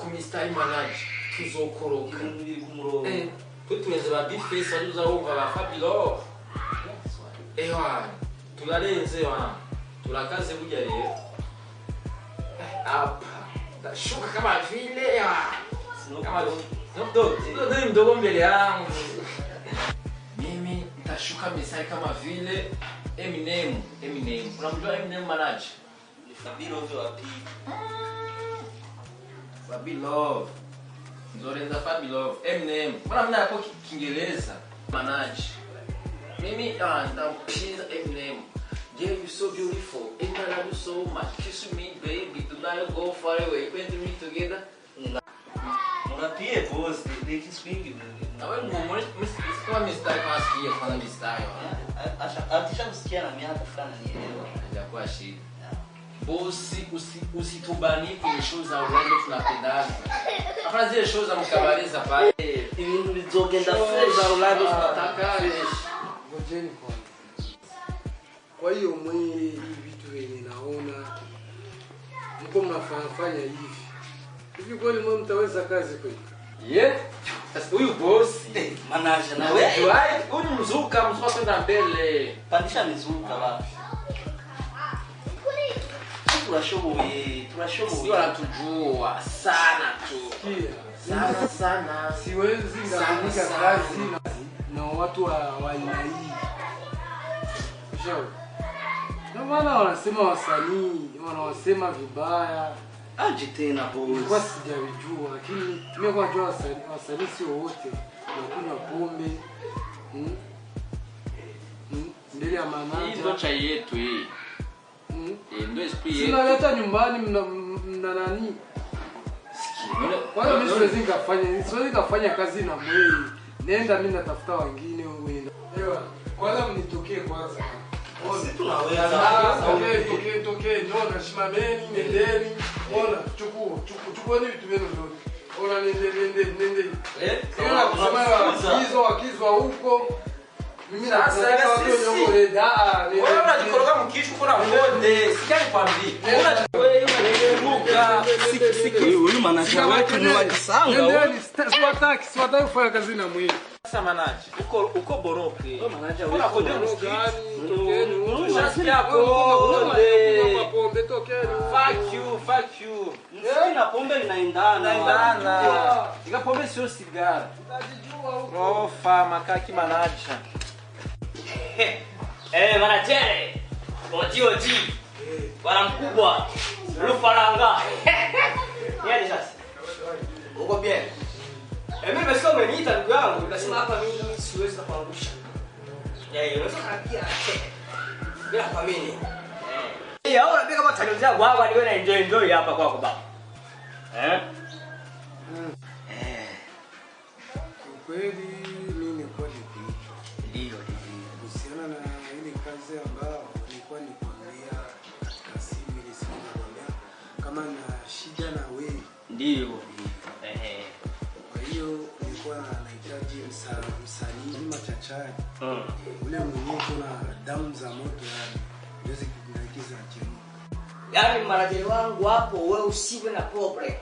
kumistari manaje tuzokoroka tutumeze ba bafise bazuza wumva ba fabilo ewa turarenze wa turakaze burya rero apa ndashuka kama vile ya kama ndio mdogo mbele yangu mimi nitashuka misai kama vile Eminem unamjua Eminem manaje Fabilo Zorenza Fabilo Eminem mbona mna hapo Kiingereza manaje mimi nitampiza Eminem. Yeah, you're so beautiful. And I love you so much. Kiss me, baby. Tonight go far away. When we meet together. Unapie boss, they can speak. Na wewe kama mistari kasikia kwa mistari. Atisha kusikia na miaka fulani nielewa. Hajakuwa shida. Bosi usitubani kwenye show za Orlando tunapendana. Hapana zile show za mkabareza pale. Ibintu bizogenda fresh za Orlando tunataka. Ngojeni kwanza. Kwa hiyo mwe vitu vyenye naona mko mnafanya hivi kweli mwe mtaweza kazi kweli? Yeah. Sasa huyu bosi manager na wewe huyu mzuka kwenda mbele. Pandisha mizuka wapi? Turashoboye. Sio anatujua sana tu. Sana. Siwezi ngafanya kazi na watu wa aina hii. Ndio maana wanasema wasanii wanawasema vibaya. Aje tena boss. Kwa sijavijua lakini mimi kwa najua wasanii sio wote wanakunywa pombe. Mbele ya manager. Hii ndio chai yetu hii. Ndio esprit yetu. Sina hata nyumbani mna nani? Kwa hiyo mimi siwezi kufanya kazi na mwei. Nenda mimi natafuta wengine wewe. Ewa, kwanza mnitokee kwanza. Sisi tunaweza. Tokee, njoo shimameni, nendeni. Ona, chukueni vitu vyenu vyote. Ona nende. Sina kusema wakizwa huko. Mimi sasa sisi. Wewe unajikoroga mkishu kuna ngode. Sikani kwambi. Wewe unaruka. Huyu manager wetu ni wa kisanga. Nendeni, siwataki kufanya kazi na mwili. Sasa manaje uko boroke wewe manager wewe uko tokeni unasikia pombe tokeni fuck you na pombe inaendana ika pombe sio sigara utajijua huko ofa makaki manager manager oji bwana mkubwa rufaranga yani sasa uko bien. Mimi basi kama umeniita ndugu yangu, nikasema hapa mimi siwezi kuangusha. Unaweza kakia. Bila kuamini. Au unapika kama tano zangu hapa niwe na enjoy hapa kwako baba. Kweli mimi nilikuwa nikiitwa. Ndio. Kuhusiana na ile kazi ambayo nilikuwa nikwambia katika simu ile simu nakwambia kama na shida na wewe. Ndio. Kwa hiyo nilikuwa nahitaji msanii machachari. Ule mwenye kuna damu za moto yani. Ndizo kinakiza chini. Yaani manager wangu hapo wewe usiwe na problem.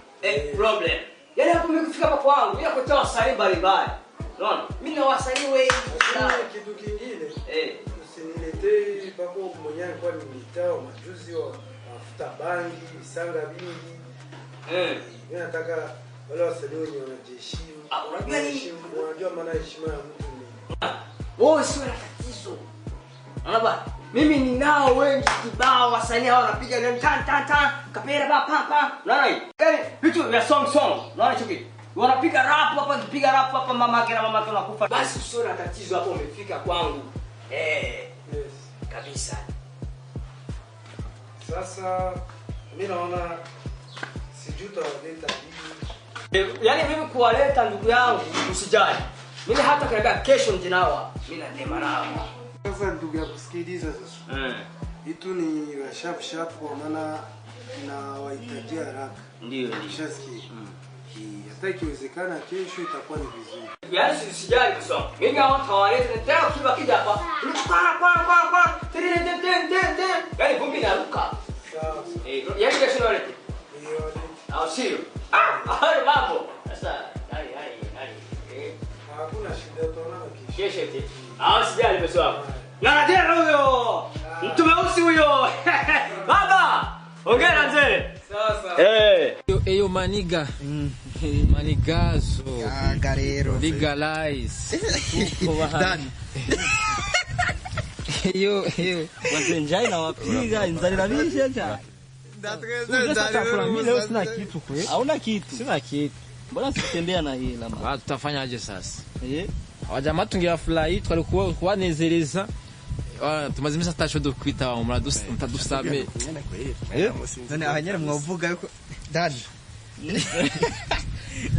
Problem. Yaani hapo mimi kufika hapa kwangu, mimi nakutoa wasanii mbalimbali. Unaona? Mimi na wasanii wengi sana. Kitu kingine. Usiniletee pako mwenye alikuwa ni mitao majuzi wa mafuta bangi, visanga vingi. Mimi nataka wale wasanii wenye wanajiheshimu. Unajua nini? Unajua maana heshima ya mtu ni. Wewe sio na tatizo. Unaona bwana? Mimi ninao wengi kibao wasanii hao wanapiga ndio tan kapera pa. Unaona hii? Yaani vitu vya song. Unaona hicho kitu? Wanapiga rap hapa mama yake wanakufa. Basi sio na tatizo hapo umefika kwangu. Yes. Kabisa. Sasa mimi naona sijuta waleta hivi. Yaani mimi kuwaleta ndugu yangu usijali. Mimi hata kaniambia kesho ninawa. Mimi nadema nao. Sasa ndugu ya kusikiliza sasa. Itu ni sharp kwa maana na wahitaji haraka. Ndio. Shasikia. Hata ikiwezekana kesho itakuwa ni vizuri. Yaani sijali kusoma. Mimi hao tawaleta tena kiba kija hapa. Kwa. Ten. Yaani vumbi inaruka. Sawa. Yaani kesho nalete. Ndio. I'll see you. Keshete. Sijali pesa wako. Na tena huyo. Mtu mweusi huyo. Baba. Ongea mzee. Sasa. Eyo maniga. Manigazo. Garero. Legalize. Dan. Yo. Wazenjai na wapiga inzalira bisha. Leo sina kitu kweli. Hauna kitu. Sina kitu. Mbona sitembea na hii lama? Watu tutafanyaje sasa? Wajamaa tungefurahi twalikuwa kubanezereza. Tumazimisha tasho do kwita wa mtadusame. None abanyere mwavuga yuko Dan.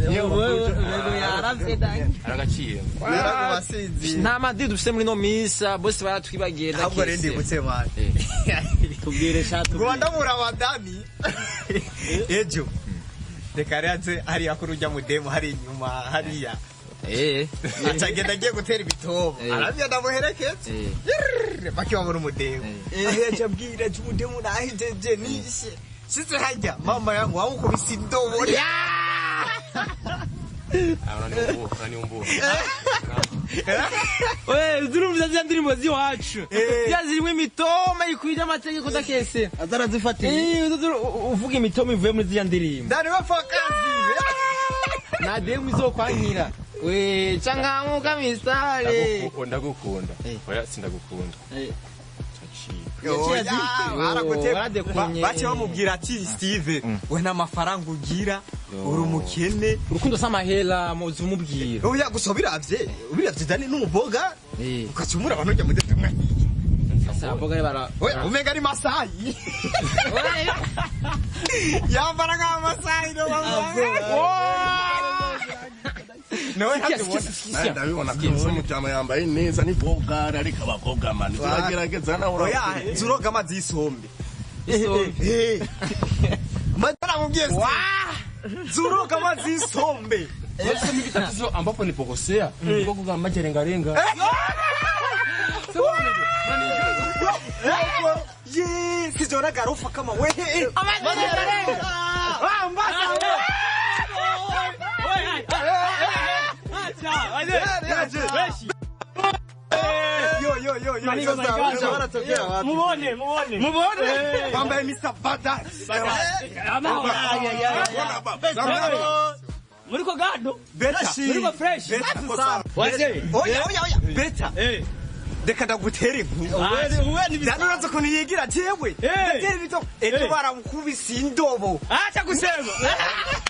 Wewe yaravye Dan. Aragaciye. Yarabasizi. Nta madi dufise muri no misa bose baratwibagenda. Ahubwo rendi gutse mwana. Tubwire shatu. Rwanda murawandani. Ejo. Dekaraze hari akurujya mu demo hari inyuma hariya. Atagenda agiye gutera ibitobo. Arabya ndamuherekeze. Bakiwa muri umudemo. Aheje abwira cy'umudemo nahijeje nishe. Size hajya mama yangu awukubise indobo. Ni umbu. Wewe zurumva za ndirimbo ziwacu. Yazirimo imitoma ikwije amategeko dakese. Azarazifatiye. Uvuga imitoma ivuye muri ziya ndirimbo. Ndani bafakazi. Na demo izokwankira. We changamuka misale. Ndagukunda. Oya sindagukunda. Bache bamubwira ati Steve we na mafaranga ugira uri umukene urukundo samahela muzi umubwira oya gusobiravye ubiravye dani n'umuboga ukacumura abantu ujya mudete mwe sasa boga bara oya umenga ari masayi yambara nka masayi no no ndabibona ko umujama yambaye neza ni boga ariko abakobwa mani turagerageza na ura oya zuroga amazi y'isombe matara mubwiye zuroga amazi y'isombe Sasa mimi tatizo ambapo nipokosea niko kuga majerengarenga sijona garofa kama wewe amajerengarenga Mubone kwamba Mr. Badass Muriko gado beta muriko fresh waje oya beta deka ndagutere inkuru ndanazo ko niyigira jewe ndere bito ejo baramukubise indobo acha kusema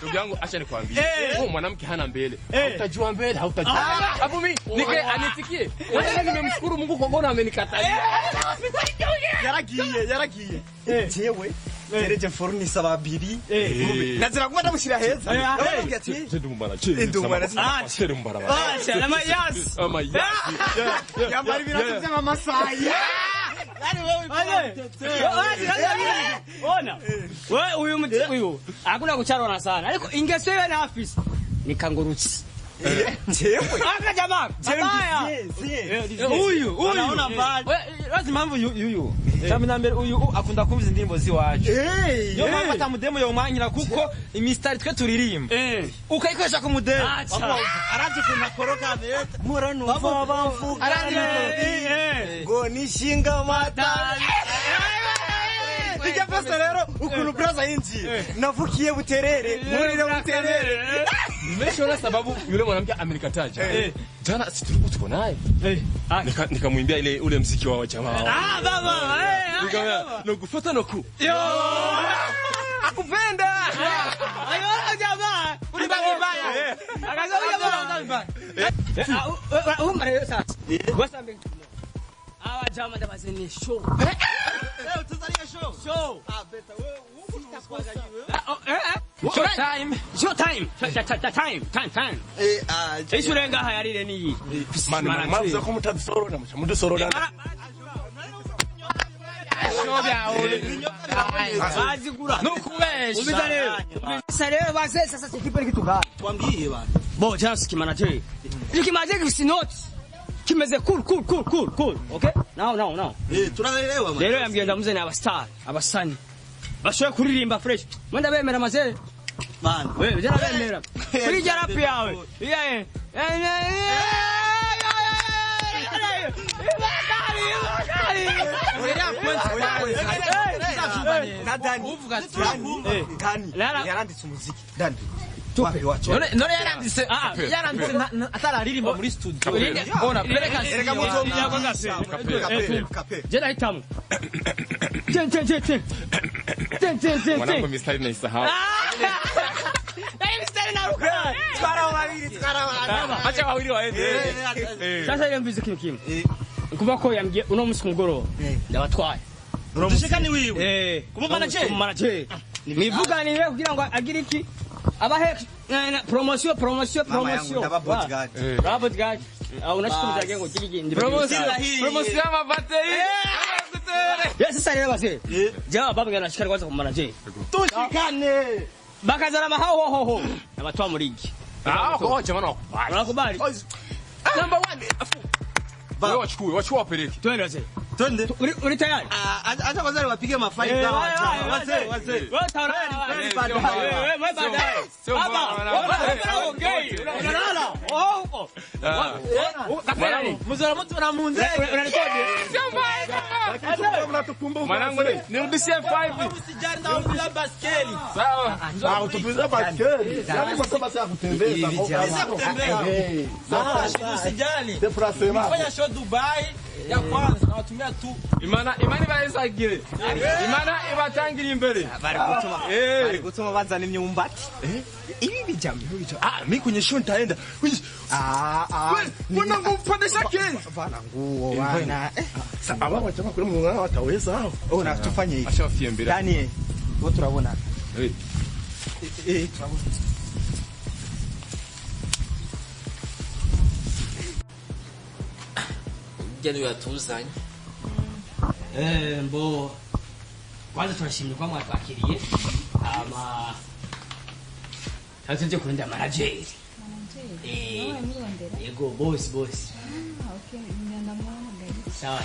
ndugu yangu acha nikwambie wewe mwanamke hana mbele hautajua mbele hautajua hapo mimi nike anitikie wewe nimemshukuru Mungu kwa mbona amenikatalia yaragiye jewe tereje fornisa babiri nazira kuba ndamushira heza nababwiye ati ndumbara acha na mayas yambara ibirato by'amasayi ona wewe huyu hakuna kucharona sana ariko ingeso yeye na afisa nikangurutsi jewe aka jamaa huyu unaona mbali lazima mvu yuyu cyane nambere uyu akunda kumva indirimbo ziwacu yo mama tamudemo yo mwanyira kuko imistari twe turirimba ukayikoresha ku mudemo araje kunakoroka beta murano bamvuga ngo nishinga mata ijya pesa rero ukuntu brother yinji navukiye buterere murire buterere nimeshona sababu yule mwanamke amenikataja jana tuko naye nikamwimbia ile ule mziki wa jamaa baba nakufuata naku akupenda ayo jamaa ulibangi baya akaza jamaa umare sasa wasambe awa jamaa ndabazeni show utazalia show beta wewe Showtime. Ishurenga hayarire ni mana mabuza ko mutadusoro na mudusoro na bazigura no kubesha ubizarero baze sasa kipe kitu gani tuambie bana bo just kimanaje kimaje kisinoti kimeze cool okay now tunaelewa rero yambye muzene abasani bashoye kuririmba fresh mwenda bemera mazere bana wewe jana bemera kuri jarapi yawe Oya kwanza na Dani uvuga Dani yaranditse umuziki Dani none yaranditse atararirimba muri studio ona pereka muzo je nahitamu Mwanangu mistari na isahau. mistari na ruka twara wabiri Acha wawili waende. Sasa ile mbizi kim kuva ko yambye uno musi mugoro ndabatwaye dushika ni wiwe kumanaje nivuganire kugira ngo agire iki abahe promotion bodyguard unashikuza ngo kigindi Promotion ya battery. Yes sasa rero base jawa baba ngana shikari kwanza kumanaje tushikane bakazana maho abatwa muri iki Kwa jamani wanakubali number 1 wewe wachukue wapeleke twende wazee twende uri tayari acha kwanza wapige mafaili kwa wazee wewe tayari wewe baadaye baba okay unalala kafeni mzora mtu anamunze unanikodi sio mbaya mnatukumbuka mwanangu nirudishie 5 usijari na ula baskeli sawa utupiza baskeli yani kwa sababu ya kutembeza usijali fanya show Dubai ya kwanza na watumia tu imani baisagire imana ibatangire imbere bari gutuma bazana imyumbati ibi bijambo mimi kwenye show nitaenda mbona ngupandisha keni bana nguo bana sababu chama kule mwana wataweza hao na tufanye hivi ashafie mbere Dani wote turabona turabona Genu yatuzanye mbo kwanza tunashimira kwa mwatwakiriye ama Hatunje kuenda manageri yego boss okay nenda mwana gari sawa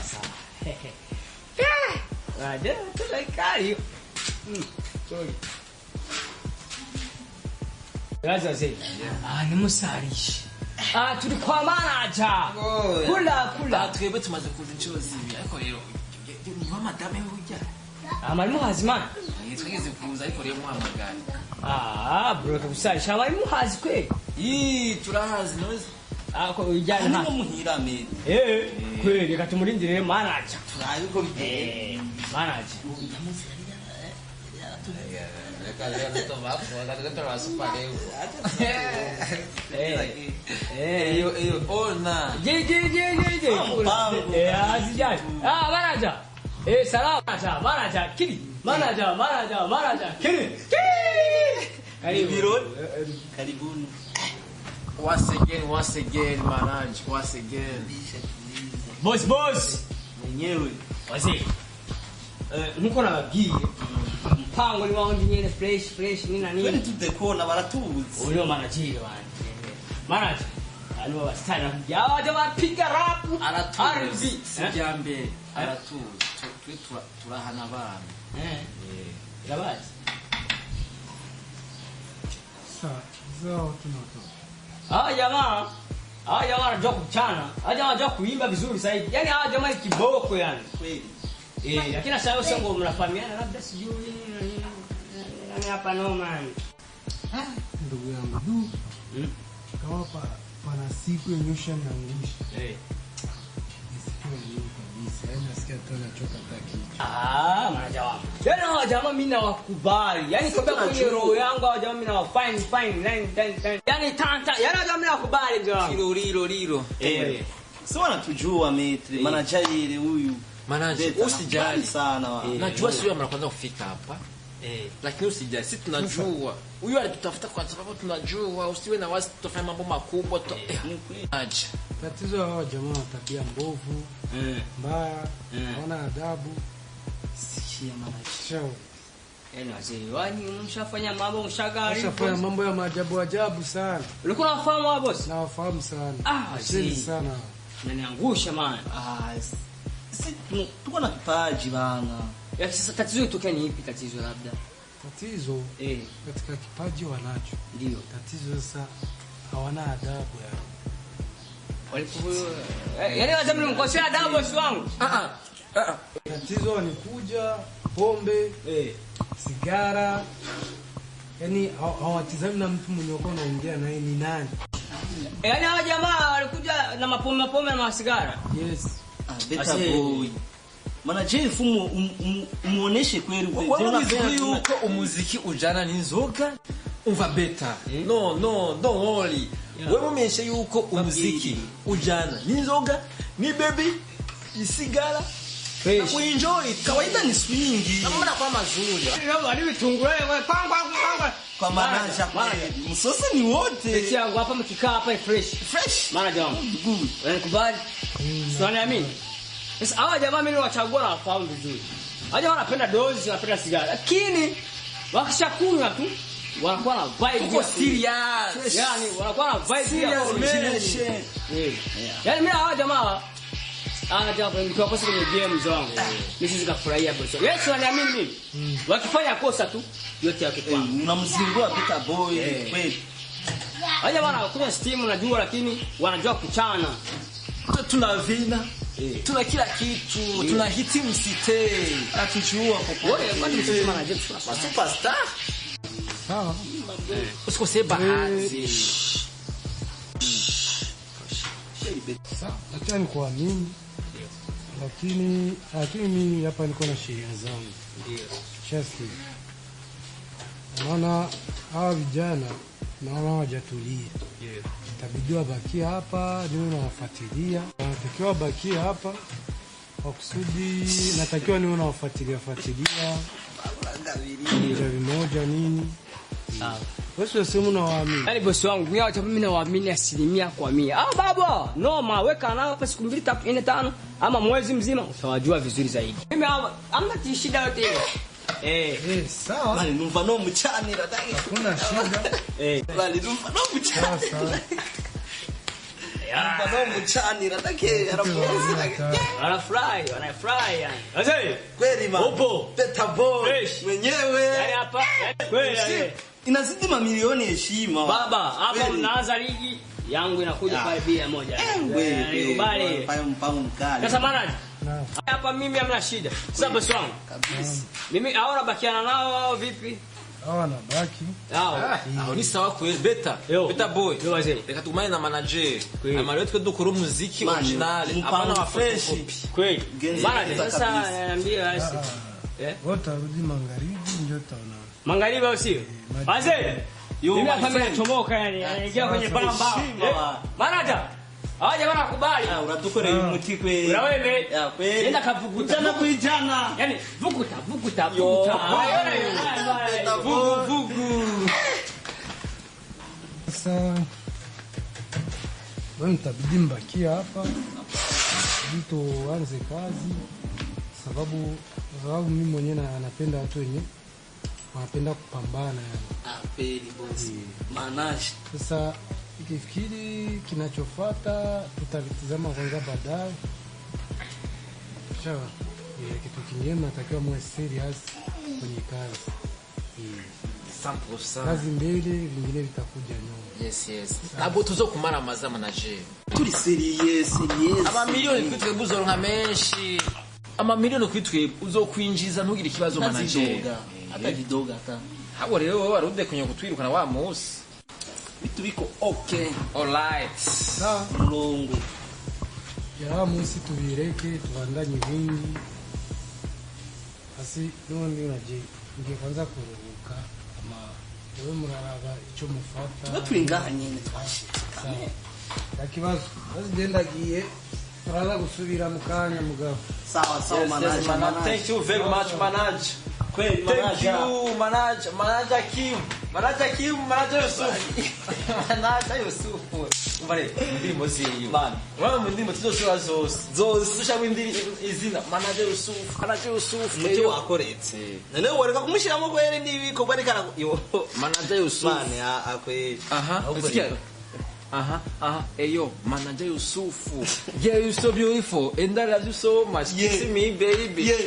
Wade tulakari sorry Gaza zee ni musarishi turi kwa manager kula twebwe tumaze kuza inshuro zibi ariko rero ni wa madame hujya amarimu hazimana twigeze kuza ariko rero muhamagara bro kabusarisha amarimu hazi kwe turahazi noze ko ujyana nta muhira me kwe reka tumurindire manager turabiko manager karibuni once again manage once again boss mwenyewe wazee nkuko nababwiye mpango ni wao nyene fresh nini tudekona baratubuze uyo manager banje manager alo wastana yawa jamaa piga rap aratuzi sijambe aratuzi turahana bana yabazi zao tunato jamaa anajua kuchana jamaa anajua kuimba vizuri zaidi yani jamaa kiboko yani kweli lakini sasa sio ngo mnafahamiana labda sijui nani hapa no man ndugu yangu kama pana siku yenyosha na ngusha isikiwa hiyo kabisa yani nasikia tu anachoka taki manager wangu yani hao jamaa mimi nawakubali yani kwa kwenye roho yangu hao jamaa mimi na fine yani tanta yani jamaa mimi nawakubali ndio wangu lilo sio wanatujua metri manager ile huyu manager usijali sana najua sio mnaanza kufika hapa lakini usijali sisi tunajua huyu alitutafuta kwa sababu tunajua usiwe na wasi tutafanya mambo makubwa tatizo hao jamaa tabia mbovu mbaya hawana adabu sikia manager yani wazee wani mshafanya mambo mshagari mshafanya mambo ya maajabu sana ulikuwa unafahamu hao boss nawafahamu sana asante sana unaniangusha man sisi tuko na kipaji bana sasa tatizo litokea ni ipi tatizo labda tatizo katika kipaji wanacho ndio tatizo sasa hawana adabu yani Yaani wazee mlimkosea adabu bosi wangu. Tatizo ni kuja pombe, sigara. Yaani hawatizami na mtu mwenye uko unaongea naye ni nani. Yaani hao jamaa walikuja na mapombe na masigara. Yes. Beta boy. Maana je fumo umuoneshe kweli wewe yuko umuziki ujana n'inzoga umva beta. No, don't worry. Wewe umeshe yuko umuziki ujana n'inzoga ni baby isigara kuenjoy kawaida ni swingi kama kwa mazuri. Ndio alivitungua wewe kwa manaja msosi ni wote. Peke yangu hapa mkikaa hapa fresh. Manager wangu. Good. Unanikubali? Unaniamini? Sasa hawa jamaa mimi wachagua na wafahamu vizuri. Hawa jamaa wanapenda dozi, wanapenda sigara. Lakini wakishakunywa tu wanakuwa na vibe uko serious. Yaani wanakuwa na vibe ya original. Yaani mimi hawa jamaa jamaa mkiwakosa kwenye game zangu. Mimi sikafurahia bosi. Yes, wananiamini mimi. Wakifanya kosa tu yote yake kwangu. Unamzingua Beta boy kweli. Haja bana kuna steam unajua lakini wanajua kuchana. Tuna vina. Tuna kila kitu. Tuna hiti msite. Atuchua kwa wewe kwani msema na James superstar. Sawa. Usikose bahati. Sawa, acha nikuamini. Lakini mimi hapa niko na sheria zangu. Ndio. Shasti. Naona hawa vijana naona hawajatulia. Itabidi wabaki hapa, niwe nawafuatilia. Natakiwa wabaki hapa kwa kusudi, natakiwa niwe nawafuatilia. Moja nini? Sawa. Wewe sio unawaamini. Yaani bosi wangu mimi hata mimi nawaamini 100%. Baba, noma weka nao hapa siku 2 3 4 5 ama mwezi mzima utawajua vizuri zaidi. Mimi hamna shida yote hiyo. Sawa. Bali numva no mchani radaki. Hakuna shida. Bali numva no mchani. Sawa. Numva no mchani radaki Anafurahi yani. Azai, kweli ma. Upo. Beta boy mwenyewe. Yaani hapa kweli. Inazidi mamilioni heshima. Baba, hapa mnaanza ligi yangu inakuja pale bia moja. Wewe bali. Mpango mkali. Sasa manaji. Hapa mimi hamna shida. Sasa bosi wangu. Kabisa. Mimi haona bakiana nao vipi? Hawa na baki. Hao ni sawa kweli Beta. Beta boy. Reka tumane na manager. Amali wetu dukuru muziki original. Hapana wa fresh. Kweli. Manager sasa niambia basi. Wote rudi magharibi ndio taona. Magharibi au sio? Wazee. Mimi hapa mimi nachomoka yani. Anaingia kwenye pamba. Manager. Haja bana kubali. Unatukore umuti kweli. Na wewe. Ya kweli. Nenda kavukuta na kuijana. Yaani vukuta. Vugu. Sasa wewe mtabidi mbakia hapa. Mtu anze kazi sababu mimi mwenyewe napenda watu wenye wanapenda kupambana yani. Kweli boss. Manashi. Sasa ikifikiri kinachofuata tutavitizama kwanza baadaye. Sawa. Kitu kingine natakiwa muwe serious kwenye kazi. Kazi mbele vingine vitakuja nyuma. Yes. Nabo tuzokumara amaza manager. Turi serious. Ama milioni kwitwe buzoronka menshi. Ama milioni kwitwe uzokwinjiza ntugire ikibazo manager. Hata kidogo hata. Habo rero wowe warude kunya kutwirukana wa musi. Bitu biko okay. Alright. Sawa. Mlongo. Ya musi tubireke tubandanye vingi. Asi none unaje ngiye kwanza kuruhuka ama wewe muraraba ico mufata. Twinganye ne twashika. Yakibazo bazigenda giye turaza gusubira mukanya mugabo. Sawa manager. Thank you very much manager. Kweli Thank you manager Kim. Manager Yusuf. Mbare ndimo ziyo. Wao ndimo tuzosura zose. Dusha windiri izina manager Yusuf. Muti wakoretse. None woreka kumushiramo kwere ndibiko barekana yo. Manager Yusuf. Mane akweli. Eyo, manager Yusuf. Yeah, you so beautiful. And I love you so much. Kiss me, baby. Yeah.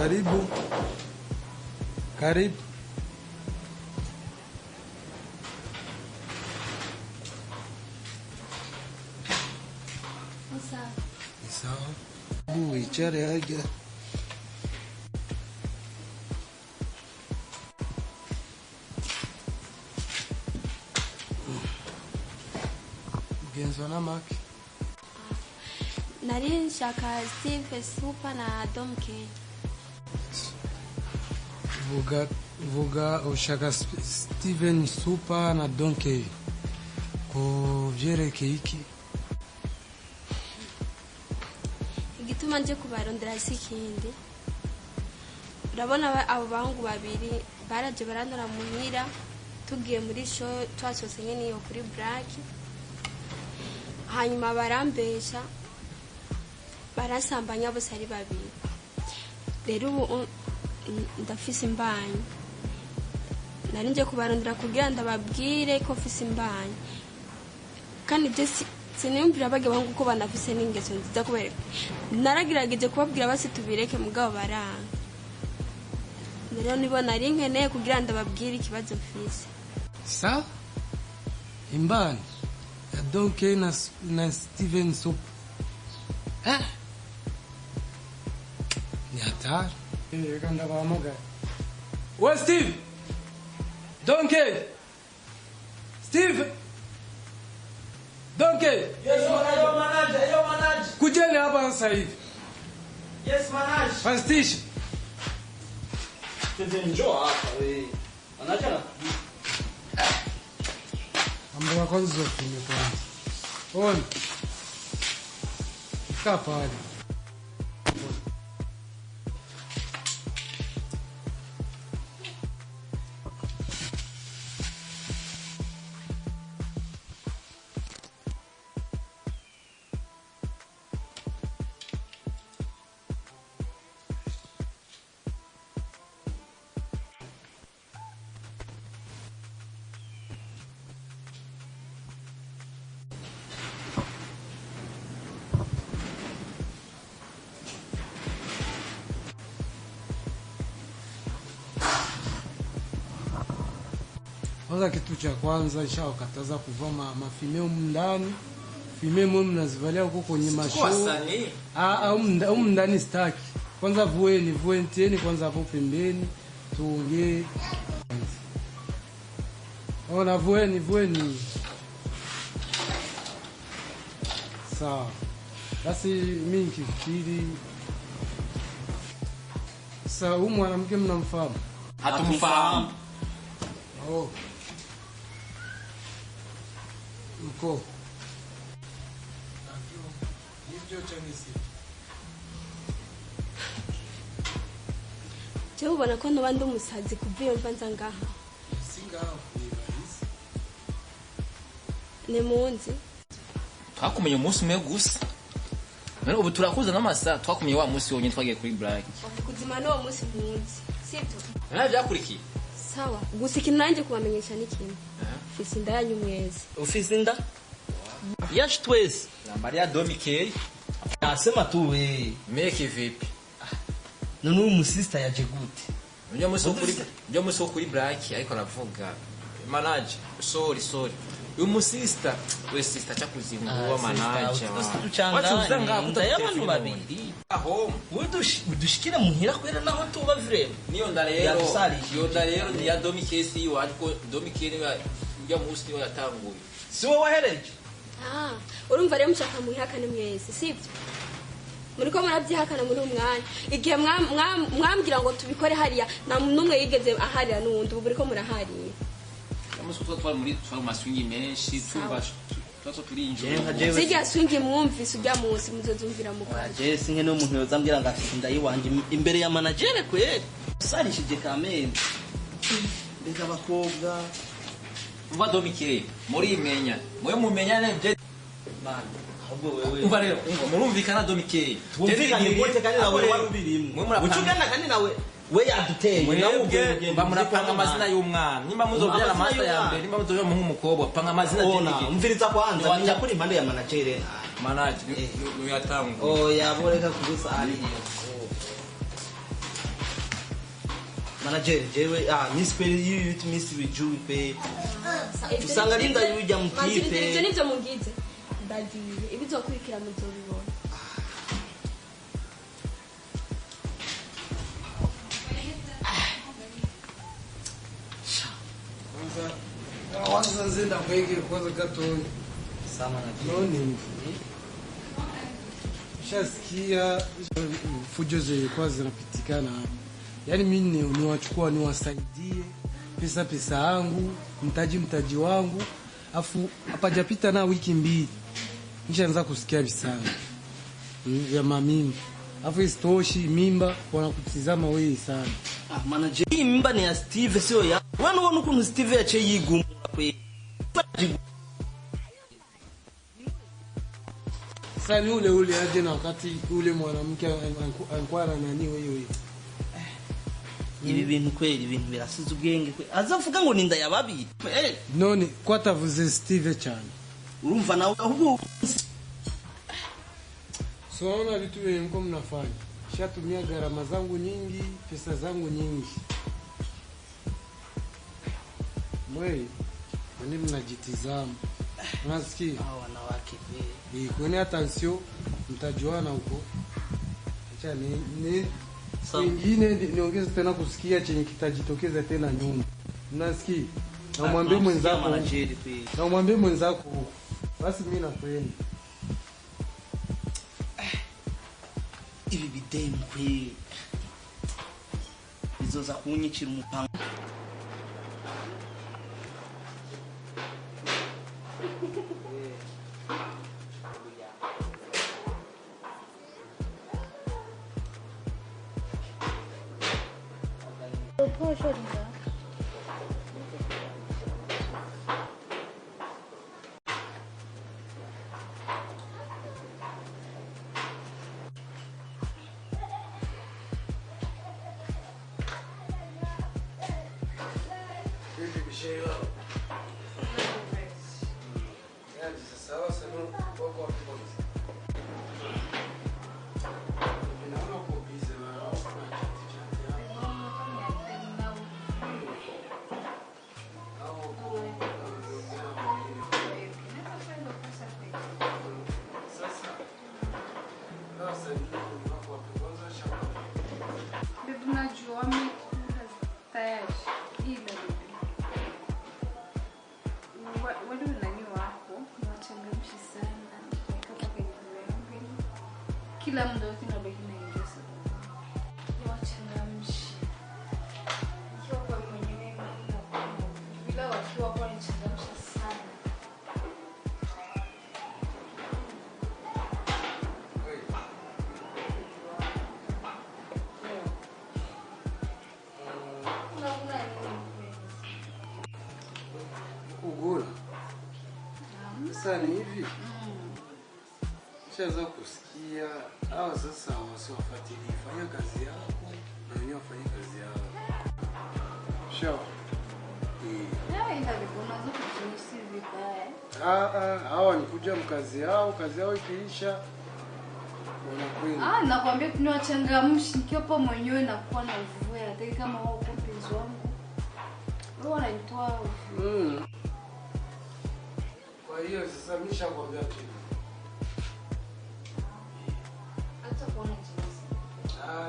Karibu. Karibu. Sawa. Wichare haja. Genzo na maki. Nari nshaka Steve Super na Domke. Vuga ushaka Steven Super na Domke. Ko yerekana iki? Igituma nje kubarondera sikindi. Urabona abo bahungu babiri baraje barandura muhira tugiye muri show twasose nyene yo kuri Black. Hanyuma barambesha barasambanya bose ari babiri. Rero ubu ndafise imbanyi. Nari nje kubarondera kugira ndababwire ko mfise imbanyi. Kandi je siniyumvira bage bangu ko banafise n'ingeso nziza kubera naragirageje kubabwira basi tubireke mugabo baranga. Rero nibo nari nkeneye kugira ndababwire ikibazo mfise. Sa imbanyi Domke na Steven Soup. Ni hatari. Kanda bahamagara. Wa Steve. Domke. Steve. Domke. Yes, manager. Kujeni hapa sasa hivi. Yes, manager. Fastisha. Njoo hapa wewe. Manager. Ambaye kwanza tumekwanza. Ona. Kapali. Kwanza kitu cha kwanza ishawakataza kuvaa mafimeo ndani. Fimeo mnazivalia huko kwenye mashow. Ndani staki. Kwanza vueni tieni kwanza hapo pembeni tuongee. Ona vueni. Sawa. Basi mimi nikifikiri sasa huyu mwanamke mnamfahamu? Hatumfahamu. Oh. Mko. Hivyo chanisi. Cyo ubona ko nabandi umusazi kuviyo mvanza ngaha. Singaho bibarisi. Ne munzi. Twakumenye umunsi umwe gusa. None ubu turakuza n'amasa twakumenye wa munsi wonyine twagiye kuri Black. Kuzima no munsi munzi. Sibyo. None byakurikiye. Sawa. Gusa ikintu nanje kubamenyesha n'ikintu. Ufise inda yanyu mwezi. Ufise inda? Yacu twese. Maria Domike. Nasema tu we. Meke vipi? None umusista yaje gute? Ndio muso kuri Black ariko navuga. Manager, sorry. Uyu musista, we sister chakuzinguwa manager. Tuchanganya y'abantu babiri. Aho, udushikira muhira kwera naho tuba vrema. Niyo ndarero ni ya Domike si yo ariko Domike ni ya musti yatanguye. Si wowe wahereje? Urumva rero mushaka muhakane mwese, sibyo? Muriko murabyihakana muri umwanya. Igihe mwambwira ngo tubikore hariya, na numwe yigeze aharira n'undi, ubu muriko murahariye. Amusuko twari muri maswingi menshi tubasha turinjo. Sijya swingi mwumvise ujya munsi muzozumvira mu kwa. Je sinke no muntu yozambwira ngo afite inda yiwanje imbere ya manager kweli. Sarishije kamene. Ndeza bakobwa. Uva Domike muri imenya. Mwe mumenyane bye. Bana. Ahubwo wewe. Umva rero murumvikana Domike. Twumvikane gute kandi nawe wari ubirimwe. Ucugana kandi nawe we yaduteye nawe bamurapanga amazina y'umwana nimba muzobyara amasa ya mbere nimba muzobyara mu umukobwa panga amazina y'iki umviriza kwanza njya kuri impande ya manager manager no yatangu yaboreka kugusari Manager, jewe miss pe you miss bijui pe. Usanga linda yuja mkipe. Ivyo nivyo mungize. Ndagiye. Ibizokurikira muzobibona. Kwanza nzenda kwege kwanza katoni. Sama na Noni. Shasikia fujo zile kwanza zinapitikana hapa. Yaani mimi niwachukua niwasaidie pesa yangu, mtaji wangu. Afu hapajapita na wiki mbili. Nishaanza kusikia visanga. Ya mamimba. Afu istoshi mimba wanakutizama wewe sana. Manager, hii mimba ni ya Steve sio ya. Wewe unaona kuna Steve ya chei gumu kwa. Sasa ni ule aje na wakati ule mwanamke alikuwa na nani wewe. Ibi bintu kweli ibintu birasize ubwenge kwe. Azavuga ngo ninda yababi. None kwatavuze Steve cyane. Urumva nawe ahubwo. Soona vitu mko mnafanya. Shatumia gharama zangu nyingi, pesa zangu nyingi. Mwei, ni mnajitizama. Unasikia? Wanawake kweli. Kwenye attention mtajuana huko. Acha ni wengine niongeze tena kusikia chenye kitajitokeza tena nyuma. Unasikia? Na mwambie mwenzako manajeri pia. Na mwambie mwenzako basi mimi nakwenda. Ibi bidemu kweli. Izoza kunyicira umupanga. Kila muda wote nabaki na INGESO. Wachangamshi. Ikiwa kwa mwenyewe bila wakiwa kwa nichangamsha sana. Ugula. Sasa ni hivi. Shaza kusikia hawa sasa wasiwafuatilie, fanya kazi yako na wenyewe wafanye kazi yao. Shawa. Ndio unaanza kujihisi vibaya. Hawa ni kuja mkazi yao ikiisha wanakwenda. Nakwambia tunawachangamshi nikiwa hapo mwenyewe na kuwa na uvuya, hata kama wao mpenzi wangu. Wao wanaitoa uvuya. Kwa hiyo sasa nimeshakwambia kitu.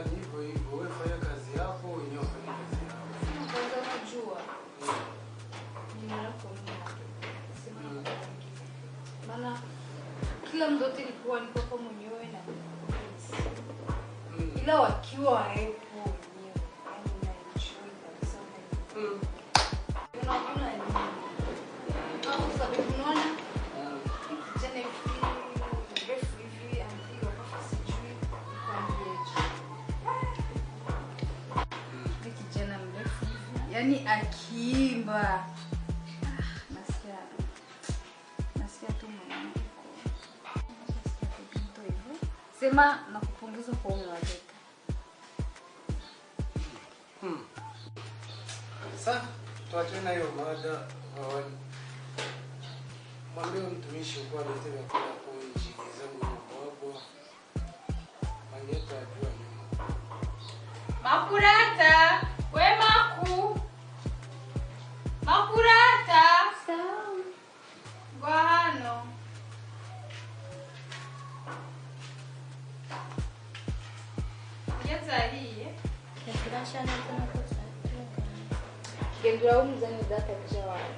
Hivyo wewe fanya kazi yako, wenyewe fanya kazi yao. Kwanza najua. Maana kila mdote niko kwa mwenyewe na ila wakiwa hapo wenyewe. Yaani naenjoy kabisa. Unaona nini? Au sababu unaona? Jana hivi ampiga kwa sijui yani akiimba nasikia tu mwanangu sema nakupongeza kwa umewajeka. Sasa tuachane hiyo mada. Mwambie mtumishi kwa lete vyakula kwa injili zangu kwa mangeta ajua nyuma. Makurata, wema zahiye. Kirashana tena kwa Genda uramuzanira data wawe.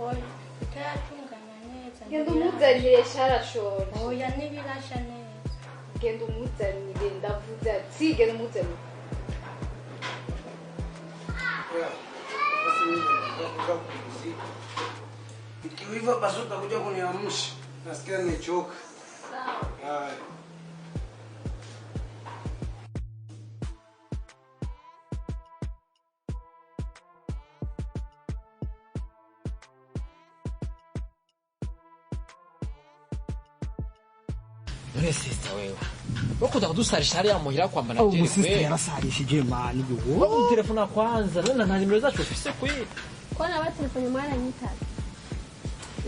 oya ikayatunganya neza Genda umuzanire sharashora. oya nibirasha neza Genda umuzanire ndavuze ati genda umuzanire. Basi mimi nataka kupumzika. Ikiwa basi utakuja kuniamsha. Nasikia nimechoka. Sawa. Haya. None sister wewe. Ukuta kudusarisha hariya muhira kwa manager. Umusiste yarasarishije mani yo. Waba telefona kwanza none nta nimero zacu ufise kwi. kona batelefone mwana nyitaba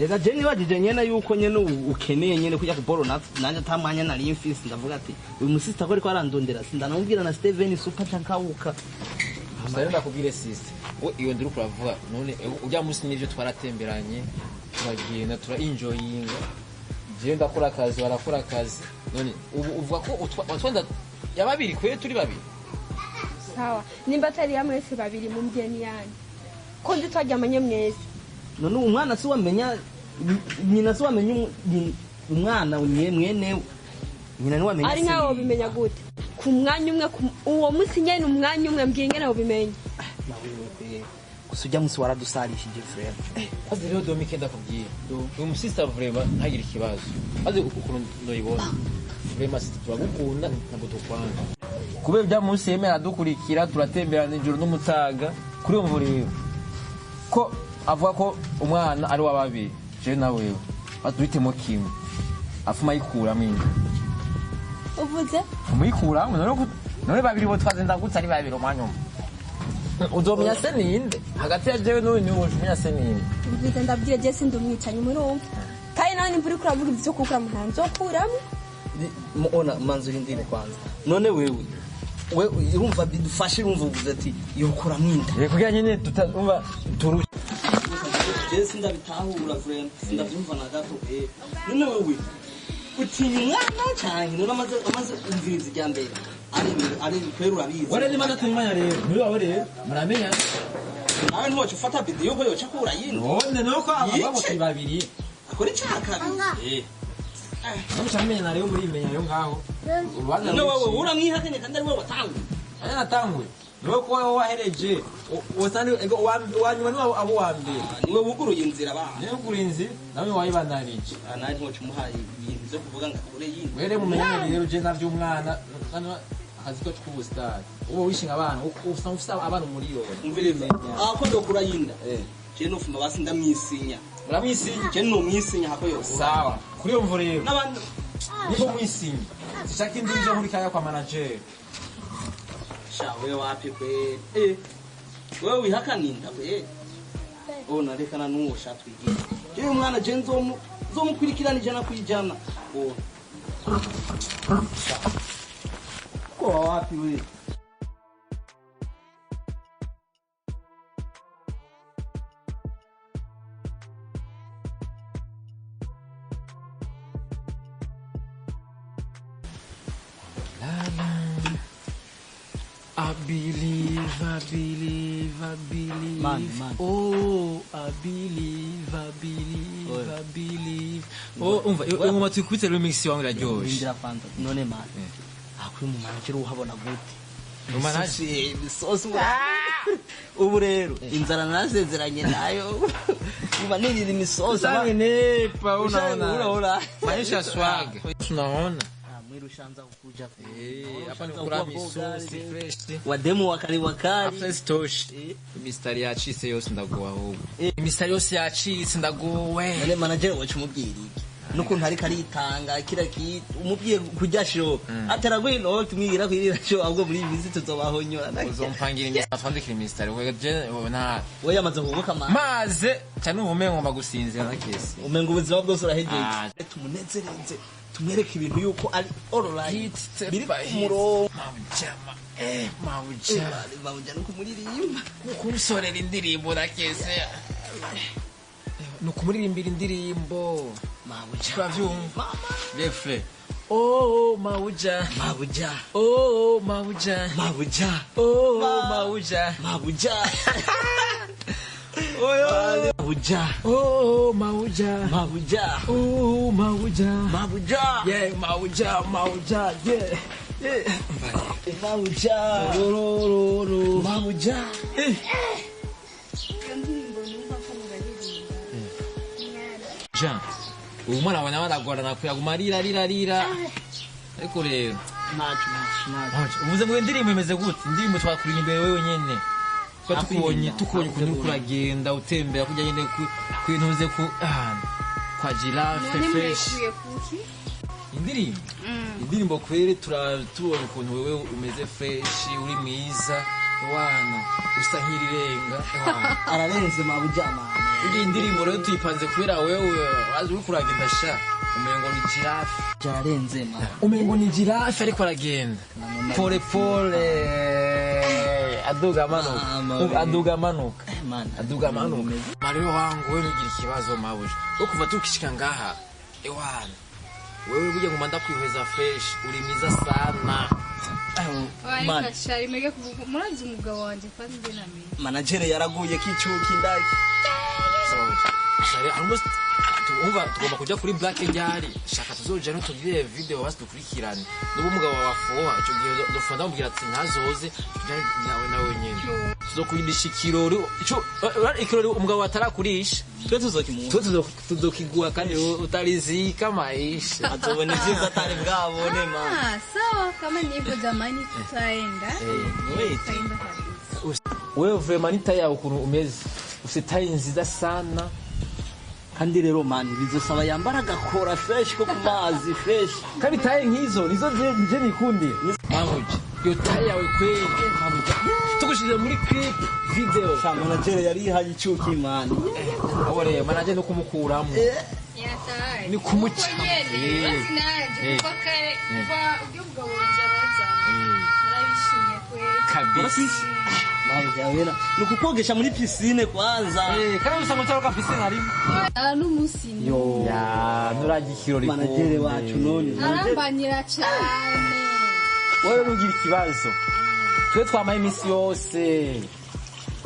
Ega je nibagije nyene yuko nyene ukeneye nyene kujya kuboro nanje tamanya nari mfise ndavuga ati uyu musiste akore ko arandondera sindanamubwira na Steven super cankawuka. Sasa ndakubwire sister. Iyo ndiri kuravuga none ujya musi nivyo twaratemberanye turagenda enjoyinga. Je ndakora akazi barakora akazi. None uvuga ko watwanda yababiri kwe turi babiri. sawa nimba atari yamwe se babiri mu mbyeni yani ko ndi twajyamanye mwese None umwana si wamenya nyina si wamenya umwana mwene nyina ni wamenya ari nkaho bimenya gute ku mwanya umwe uwo musi nyene umwanya umwe mbwinge naho bimenya kusujya musi waradusarishije frère. Azi rero Domike ndakubwiye. Uyu musista vrema ntagira ikibazo. Azi ukuntu ndoyibona. Vrema sister turagukunda ntabwo tukwanga. Kube bya munsi yemera dukurikira turatemberana ijoro n'umutaga kuri uwo mvuriro. Ko avuga ko umwana ari wababiri. Je na wewe. Aturitemo kimwe. Afuma yikura mwinga. uvuze Umuyikura none babiri bo twazenda gutsa ari babiri umwanya umwe. Udomenya se ninde hagati ya jewe n'uyu niwe umenya se ninde. uvuze ndabwire je sindumwicanyi murumva kandi nawe nimba uri kuravuga ibyo kukura mu ntanzo kuramo Muona manzuri ndine kwanza. None wewe urumva bidufashe urumva uvuze ati yokora mwinda. Kugira nyine tutumva turu Je sindabitahura frère sindabyumva na gato none wewe utinya umwana cyane none amaze umviriza ijya mbere ari kwera urabizi wale ni mana tumanya rero muri wawe rero muramenya nawe ntiwacu ufata video ko yoca kura yindi none nuko ababo babiri akora icyaka namucamenye na rero muri imenya yo ngaho urubanza no wewe uramwihakanye kandi ari wowe watanguye aya natanguye niwe ko wowe wahereje wasani wanyuma ni abo wambere niwe wuguruye inzira ba niwe kurinzi nawe wayibanarije nawe ntiwacu muhaye ibintu byo kuvuga ngo akore yindi were mumenyane rero je navyo umwana akazi ko tw'ubustari uwo wishinga abana usanga ufite abana muri yo umvirize ko ndokura yinda je nofuma basi ndamwisinya uramwisinya je no mwisinya hako yose sawa kuri yo mvurero n'abandi nibo mwisinya sishaka indiri zo muri kaya kwa manager shawe wapi kwe wewe wihakaninda kwe ona rekana nuwo shatwigira je umwana je nzomukurikirana ijana kwijana ko wapi we I believe. Man. Oh, I believe. Oh, umva tukubitse remix yangu iraryoshe. Indira fanta none man. Akuri mu manager uhabona gute? Mu manager bisosi. Ubu rero inzara nasezeranye nayo. Uba nirira imisosi. Sasa nepa unaona. Maisha swag. Tunaona. Mwirushanza kukuja. Hapa ni kula misosi fresh. Wademu wakali. After stosh. Mistari yacitse yose ndagowa ahubwo. Mistari yose yacitse ndagowe. None manager wacu mubwiri. Nukuntu ari karitanga kira umubwiye kujya show. Ataraguye no tumwira kwirira show ahubwo muri visit tuzobahonyora. Uzompangira imyaka twandikira mistari we je na we yamaze kuvuka maze cyane ubumengo ngomba gusinzira nakese. Umengo ubuzima bwose urahegeye. Tumunezereze. Tumwereke ibintu yuko ari all right biri kumuro mawujama nuko muririmba nuko usorera indirimbo nakese nuko muririmbira indirimbo mawujama bavyumva befre Oh, Mauja. Mabuja. Oh, Mauja. Mabuja. Oh, Mauja. Mabuja. Oyo. Mabuja. Oh, Mauja. Mabuja. Oh, Mauja. Mabuja. Yeah, Mauja, Mauja, yeah. Yeah. Mabuja. Rororo. Mabuja. Ja. Umwana wana baragorana kuyaguma rira. Ariko rero. Uvuze ngo indirimbo imeze gute? Indirimbo twakuriye imbere wewe nyene. Tukubonye ukuntu kuragenda utembera kujya nyene kwintuze kwa giraffe fresh. Indirimbo kwere turatubonye ukuntu wewe umeze fresh uri mwiza wana usa nkirirenga Ararenze Mabuja mama. Iyi indirimbo rero tuyipanze kubera wewe wazi uri kuragenda sha umengo ni giraffe. Jararenze mama. Umengo ni giraffe ariko aragenda pole aduga manuka Mario wangu wewe ugira ikibazo Mabuja wo kuva tukishika ngaha ewana wewe buje ngumanda kwihweza fresh uri mwiza sana Manager yaraguye kicuki ndaki. Sorry, almost tugomba kujya kuri Black Njari. Shaka tuzoja no tugire video basi dukurikirane. Nubu mugabo wafuha ico gihe dufanda mubwira ati ntazoze nawe nawe nyene. Tuzokwindisha ikirori. Ico ikirori umugabo atarakurisha. Tuzokigura kandi utarizika maisha. Atobone vyiza atari bwabone mama. Sawa kama ni hivyo jamani tutaenda. Wewe vraiment nitaya ukuntu umeze. Usitaye nziza sana. Kandi rero mani bizosaba yambara gakora fresh ko kumazi fresh. Kandi taye nkizo nizo je nikundi. Mabuja. Yo taye yawe kweli. Tugushije muri clip video. Shama manager yari hayi icuki mani. Ore manager no kumukuramo. Yataye. Ni kumuca. Sinaje kwakare kwa ubwo wonje bazana. Narabishimye kweli. Kabisa. Mabuja wena nukukogesha muri piscine kwanza. Kandi usanga utaroka piscine harimo. N'umusi. Yo. Ya, nuragira ikirori. Manager wacu none. Arambanyira cyane. Wowe rugira ikibazo. Twe twamaye imisi yose.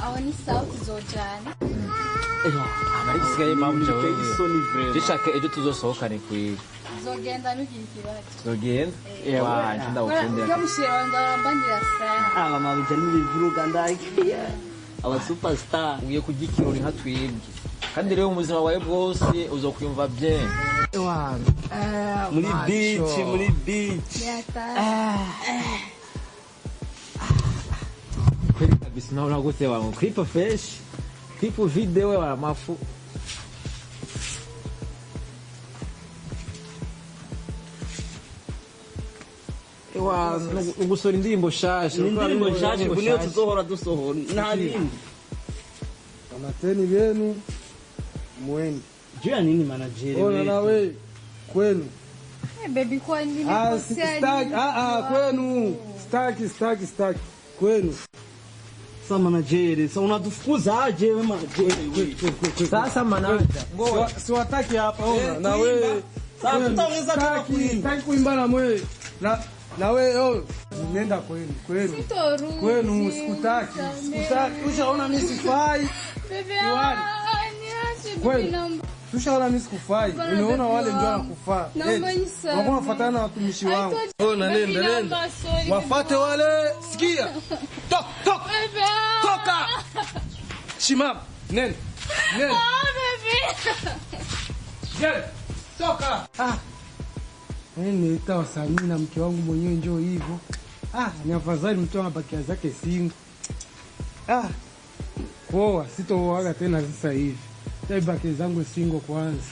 Aho ni sawa tuzojana. Amarigisigaye Mabuja wewe. Isoni vrema. Gishaka ejo tuzosohokane kweli. Zogenda nugira ikibazo. Zogenda? Ewa, ndawukundira. Yo mushiranga arambanyira sana. Aba Mabuja nibivuruga ndaki. Aba superstar. Ugiye kujya ikirori nka twibwe. Kandi rero umuzima wawe bwose uzokwumva bien. Ewa. Muri beach. Yataye. Kweli kabisa naona gute wangu. Clip fresh. Clip video wa mafu. Ewa, ugusora indirimbo shasha. Indirimbo shasha kuniyo tuzohora dusohora. Nta bindi. Kamateni vyenu muende. Jua nini manager wewe? Ona nawe kwenu. Baby kwa nini kwenu. Staki kwenu. Sasa manager, sasa unatufukuza aje wewe manager? Sasa manager. Ngoja siwataki hapa ona na wewe. Sasa tutaweza Sitaki kuimba na wewe. Na wewe nenda kwenu. Kwenu sikutaki. Ushaona mimi sifai. Kwenu. Tushaona mimi sikufai. Unaona wale ndio wanakufaa. Wako wafuatana na watumishi wangu. Ona nenda. Wafuate wale. Sikia. Toka. Shimama. Nenda. Toka. Niita wasanii na mke wangu mwenyewe njoo hivyo. Ni afadhali mtu anabakia zake single. Kuoa sitooaga tena sasa hivi. Tabaki zangu single kwanza.